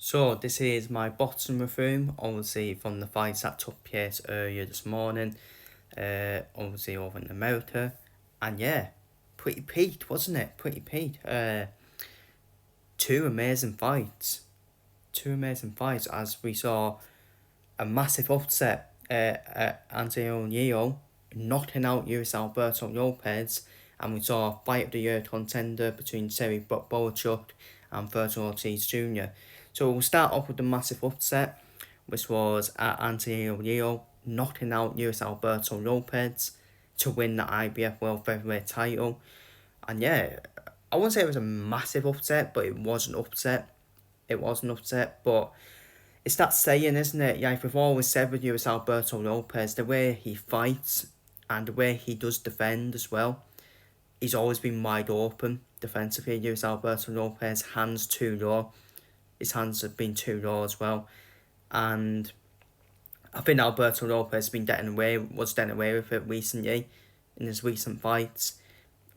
So this is my bottom review, obviously from the fights that took place earlier this morning, obviously over in America, and yeah, pretty peaked, wasn't it? Pretty peaked. Two amazing fights, as we saw a massive upset. Angelo knocking out US Alberto Lopez, and we saw a fight of the year contender between Bohachuk and Ortiz Jr. So we'll start off with the massive upset, which was Angelo knocking out US Alberto Lopez to win the IBF World Featherweight title. And yeah, I wouldn't say it was a massive upset, but it was an upset. But it's that saying, isn't it? Yeah, we've always said with US Alberto Lopez, the way he fights and the way he does defend as well, he's always been wide open defensively. US Alberto Lopez, hands too low. His hands have been too low as well. And I think Alberto Lopez was getting away with it recently in his recent fights.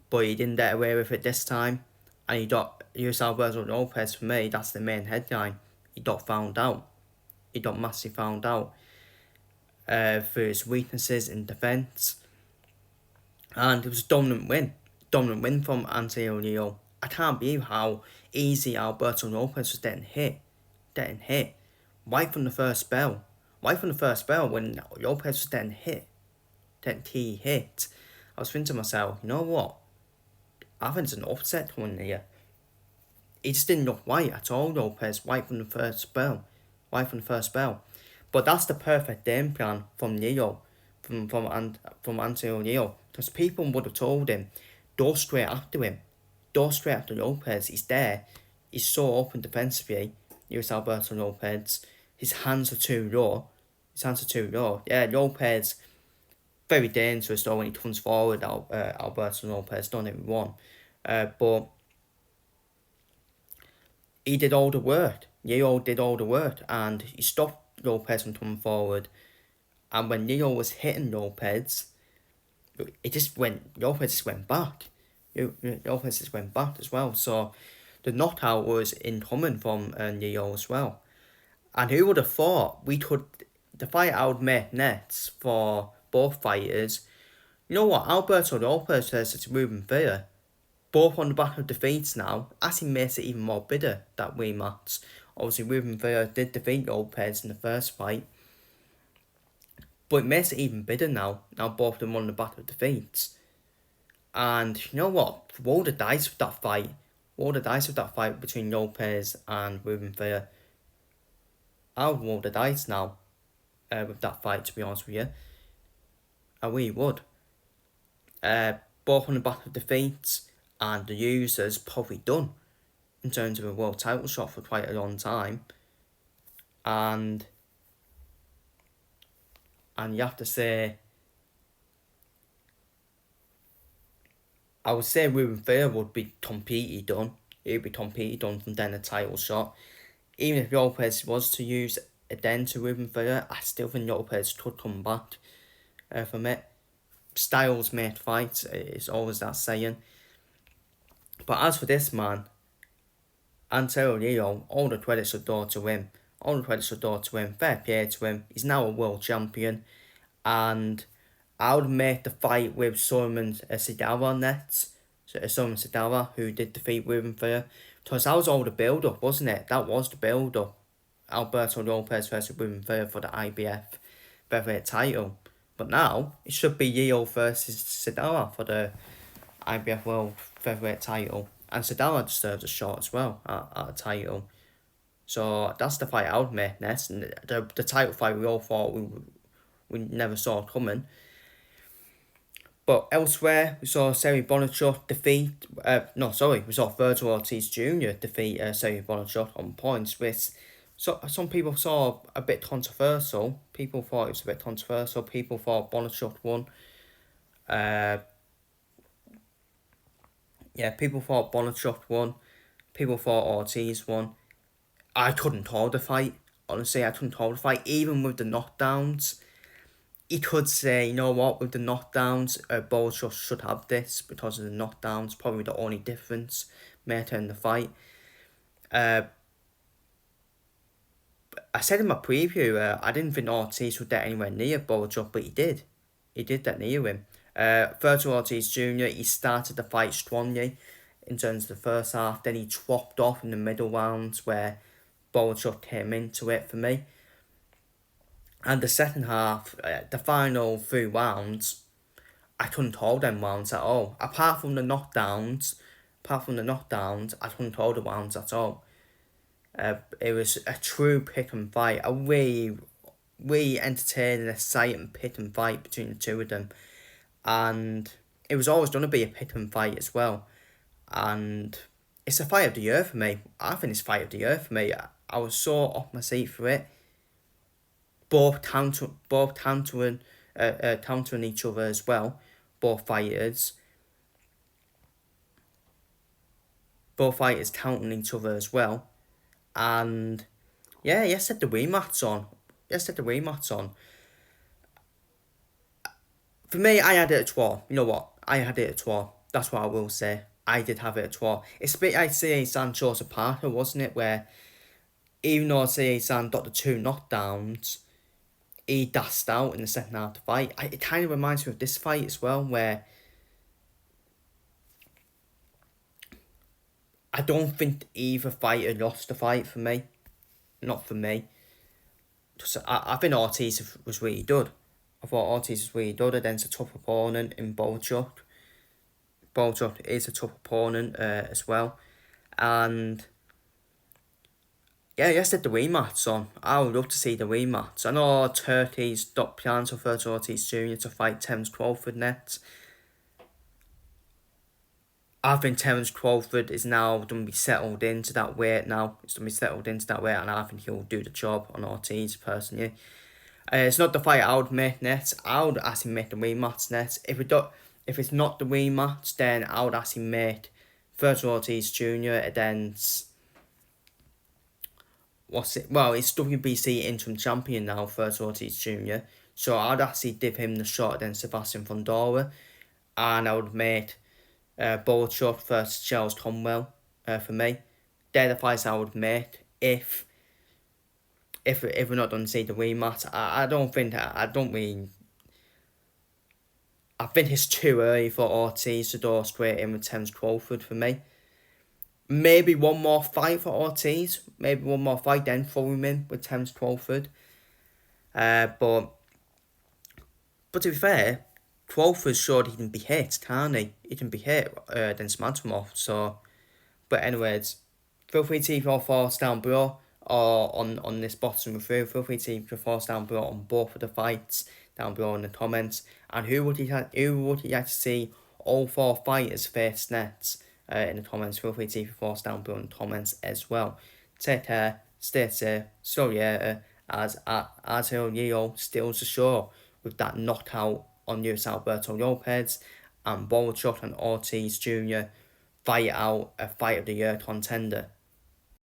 But he didn't get away with it this time. And he got US Alberto Lopez, for me, that's the main headline. He got found out. He got massively found out for his weaknesses in defence. And it was a dominant win from Angelo. I can't believe how easy Alberto Lopez was getting hit. Right from the first bell. When Lopez was getting hit. Getting key hit. I was thinking to myself, you know what? I think it's an upset coming here. He just didn't look right at all, Lopez, right from the first bell. But that's the perfect game plan from Leo, from Antonio Leo. Because people would have told him, go straight after him. Go straight after Lopez. He's there. He's so open defensively. US Alberto Lopez. His hands are too low. Yeah, Lopez, very dangerous though when he comes forward. Alberto Lopez, don't get me wrong. But he did all the work. Leo did all the work, and he stopped Lopez from coming forward. And when Leo was hitting Lopez, Lopez just went back. Lopez just went back as well. So the knockout was incoming from Leo as well. And who would have thought the fight I would make next for both fighters? You know what? Alberto Lopez versus Ruben Vera, both on the back of defeats now, actually makes it even more bitter, that rematch. Obviously, Ruben Vera did defeat Lopez in the first fight, but it makes it even bitter now. Now both of them on the back of defeats. And you know what? Roll the dice with that fight. Between Lopez and Ruben Vera. I would roll the dice now with that fight, to be honest with you. I really would. Both on the back of defeats, and the user's probably done in terms of a world title shot for quite a long time. And you have to say, I would say Ruben Vera would be completely done. He would be completely done from then a title shot. Even if Lopez was to use a den to Ruben Vera, I still think Lopez could come back from it. Styles make fights, it's always that saying. But as for this man, Antonio Leo, all the credits should go to him. Fair play to him. He's now a world champion. And I would make the fight with Solomon Sidara next. Solomon Sidara, who did defeat Ruben Vera. Because that was all the build-up, wasn't it? That was the build-up. Alberto Lopez versus Ruben Vera for the IBF featherweight title. But now, it should be Leo versus Sidara for the IBF World Featherweight title. And Sidara deserves a shot as well at a title. So that's the fight I would make next. And the title fight we all thought we never saw coming. But elsewhere, we saw Bohachuk defeat... we saw Virgil Ortiz Jr. defeat Bohachuk on points, which some people saw a bit controversial. People thought it was a bit controversial. People thought Bohachuk won. People thought Bohachuk won. People thought Ortiz won. I couldn't call the fight. Honestly, I couldn't call the fight. Even with the knockdowns, he could say, you know what, with the knockdowns, Bohachuk should have this because of the knockdowns. Probably the only difference maker in the fight. I said in my preview, I didn't think Ortiz would get anywhere near Bohachuk, but he did. He did get near him. Alberto Ortiz Jr., he started the fight strongly in terms of the first half. Then he dropped off in the middle rounds where Bohachuk came into it for me. And the second half, the final 3 rounds, I couldn't hold them rounds at all. Apart from the knockdowns, I couldn't hold the rounds at all. It was a true pick and fight, a really entertaining, exciting pick and fight between the two of them. And it was always going to be a pick and fight as well. And it's a fight of the year for me. I think it's fight of the year for me. I was so off my seat for it. Both countering each other as well. Both fighters counting each other as well. And yeah, the rematch on. For me, I had it at 12. You know what? I had it at 12. That's what I will say. I did have it at 12. It's a bit like C.A. Sancho's Parker, wasn't it? Where even though C.A. San got the 2 knockdowns, he dashed out in the second half of the fight. It kind of reminds me of this fight as well, where I don't think either fighter lost the fight for me. Not for me. I think Ortiz was really good. I thought Ortiz was really good against a tough opponent in Bohachuk. Bohachuk is a tough opponent as well. And yeah, the rematch on. I would love to see the rematch. I know Turkey's got plans for Ortiz Jr. to fight Terence Crawford next. I think Terence Crawford is now going to be settled into that weight now. And I think he'll do the job on Ortiz, personally. It's not the fight I would make next. I would ask him make the rematch next. If it's not the rematch, then I would ask him make Ortiz Jr. against... It's WBC interim champion now, Ortiz Jr. So I'd actually give him the shot against Sebastian Fundora. And I would make Bohachuk versus Charles Conwell for me. They're the fights I would make if we're not going to see the rematch. I think it's too early for Ortiz to go straight in with Terence Crawford for me. Maybe one more fight for Ortiz. Then throw him in with Terence Crawford. But to be fair, Crawford showed he can be hit, can't he? He can be hit against Madrimov. So, but anyways, feel free to leave your thoughts down below or on this bottom review. Feel free to leave your thoughts down below on both of the fights down below in the comments. And who would you like to see all 4 fighters face next? In the comments. Feel free to leave your thoughts down below in the comments as well. Take care, stay safe, so yeah, as Angelo steals the show with that knockout on Alberto Lopez, and Bohachuk and Ortiz Jr. fight out a fight of the year contender.